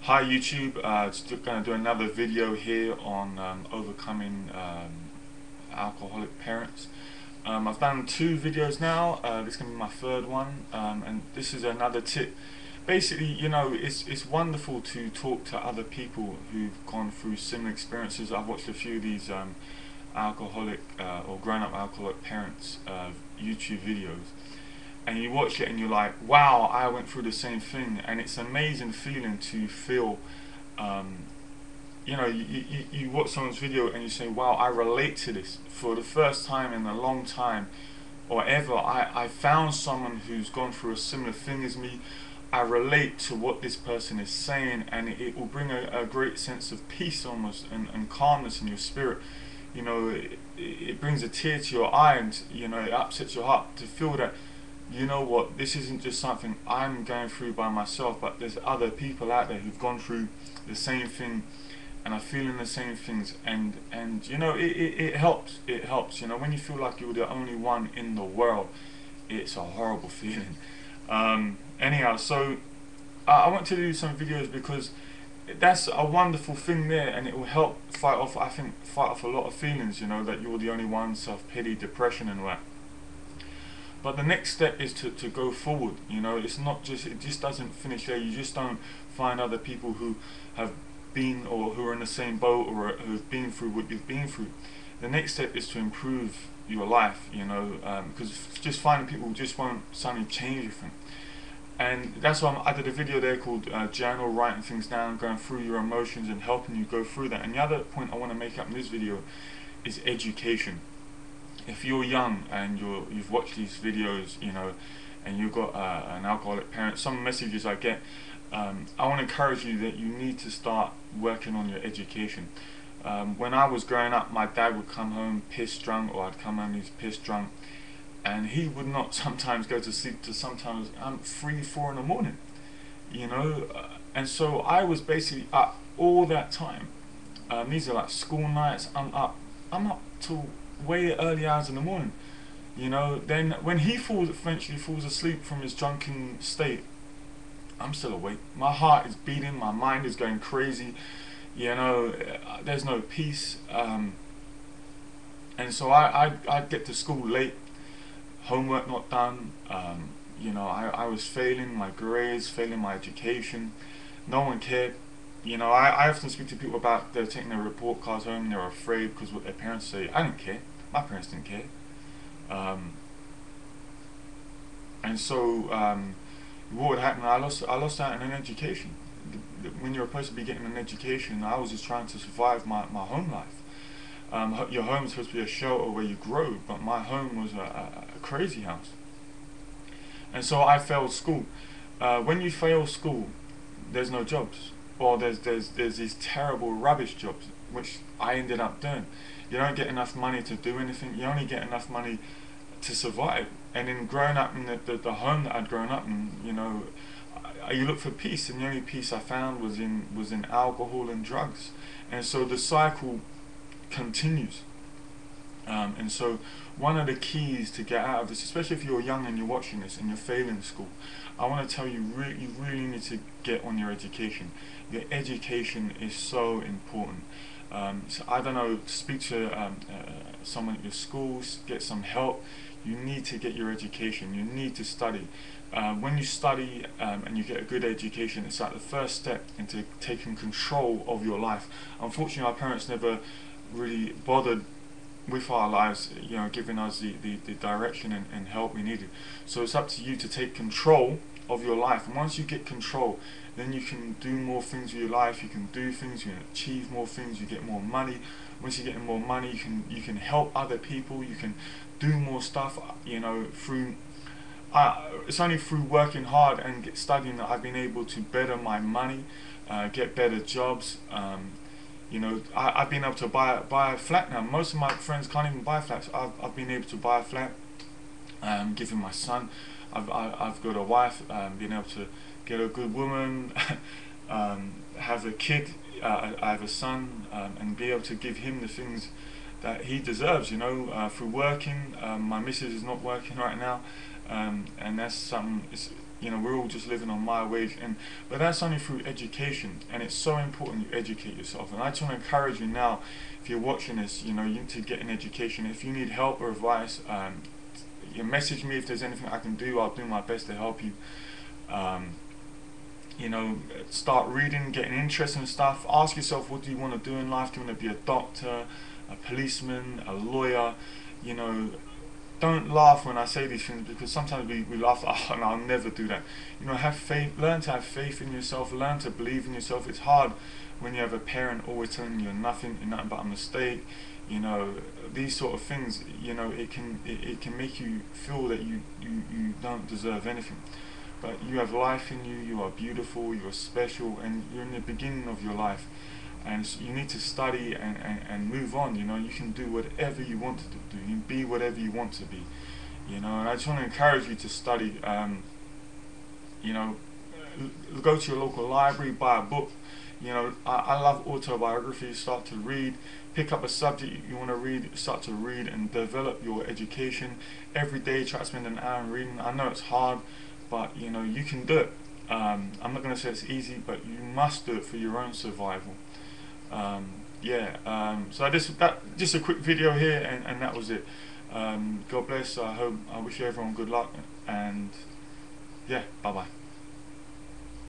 Hi YouTube, just going to do another video here on overcoming alcoholic parents. I've done two videos now. This is going to be my third one, and this is another tip. Basically, it's wonderful to talk to other people who've gone through similar experiences. I've watched a few of these alcoholic or grown-up alcoholic parents YouTube videos, and you watch it and you're like, wow, I went through the same thing. And it's an amazing feeling to feel, you watch someone's video and you say, wow, I relate to this. For the first time in a long time or ever, I found someone who's gone through a similar thing as me. I relate to what this person is saying, and it will bring a great sense of peace almost, and calmness in your spirit. It brings a tear to your eye, and it upsets your heart to feel that, this isn't just something I'm going through by myself, but there's other people out there who've gone through the same thing and are feeling the same things, and it helps. It helps. When you feel like you're the only one in the world, it's a horrible feeling. Anyhow, so I want to do some videos because that's a wonderful thing there, and it will help fight off a lot of feelings, that you're the only one, self-pity, depression and all that. But the next step is to go forward. It's not just, it just doesn't finish there. You just don't find other people who have been, or who are in the same boat, or who have been through what you've been through. The next step is to improve your life, because just finding people just won't suddenly change everything. And that's why I did a video there called Journal, writing things down, going through your emotions and helping you go through that. And the other point I want to make up in this video is education. If you're young and you've watched these videos, and you've got an alcoholic parent, some messages I get, I want to encourage you that you need to start working on your education. When I was growing up, my dad would come home pissed drunk, or I'd come home he's pissed drunk, and he would not sometimes go to sleep till sometimes 3, 4 in the morning, and so I was basically up all that time. These are like school nights. I'm up till way early hours in the morning. Then when he eventually falls asleep from his drunken state, I'm still awake. My heart is beating, my mind is going crazy. There's no peace. And so I'd get to school late, homework not done. I was failing my grades, failing my education. No one cared. I often speak to people about they're taking their report cards home and they're afraid because what their parents say. I didn't care. My parents didn't care. And so what would happen? I lost out in an education. When you're supposed to be getting an education, I was just trying to survive my home life. Your home is supposed to be a shelter where you grow, but my home was a crazy house. And so I failed school. When you fail school, there's no jobs. Or there's these terrible rubbish jobs, which I ended up doing. You don't get enough money to do anything. You only get enough money to survive. And in growing up in the home that I'd grown up in, you look for peace, and the only peace I found was in alcohol and drugs. And so the cycle continues. And so one of the keys to get out of this, especially if you're young and you're watching this and you're failing school, I want to tell you, you really need to get on your education. Your education is so important. So I don't know, speak to someone at your schools, get some help. You need to get your education. You need to study. When you study and you get a good education, it's like the first step into taking control of your life. Unfortunately, our parents never really bothered with our lives, giving us the direction and help we needed. So it's up to you to take control of your life. And once you get control, then you can do more things with your life. You can do things, you can achieve more things, you get more money. Once you get more money, you can help other people, you can do more stuff, through it's only through working hard and studying that I've been able to better my money, get better jobs. I've been able to buy a flat now. Most of my friends can't even buy flats. I've been able to buy a flat, giving my son. I've got a wife, being able to get a good woman, have a kid. I have a son, and be able to give him the things that he deserves. Through working. My missus is not working right now, and that's something. you know, we're all just living on my wage, but that's only through education, and it's so important you educate yourself. And I just want to encourage you now, if you're watching this, you know, you need to get an education. If you need help or advice, you message me. If there's anything I can do, I'll do my best to help you. You know, start reading, getting interested in stuff. Ask yourself, what do you want to do in life? Do you want to be a doctor, a policeman, a lawyer? You know, don't laugh when I say these things, because sometimes we laugh, oh no, I'll never do that. You know, have faith, learn to have faith in yourself, learn to believe in yourself. It's hard when you have a parent always telling you you're nothing but a mistake. You know, these sort of things, you know, it can make you feel that you don't deserve anything. But you have life in you, you are beautiful, you are special, and you're in the beginning of your life. And so you need to study and move on. You know, you can do whatever you want to do. You can be whatever you want to be. You know, and I just want to encourage you to study. You know, go to your local library, buy a book. You know, I love autobiographies. Start to read. Pick up a subject you want to read. Start to read and develop your education. Every day, try to spend an hour in reading. I know it's hard, but you know, you can do it. I'm not going to say it's easy, but you must do it for your own survival. So just a quick video here, and that was it. God bless. I wish everyone good luck, and yeah, bye bye.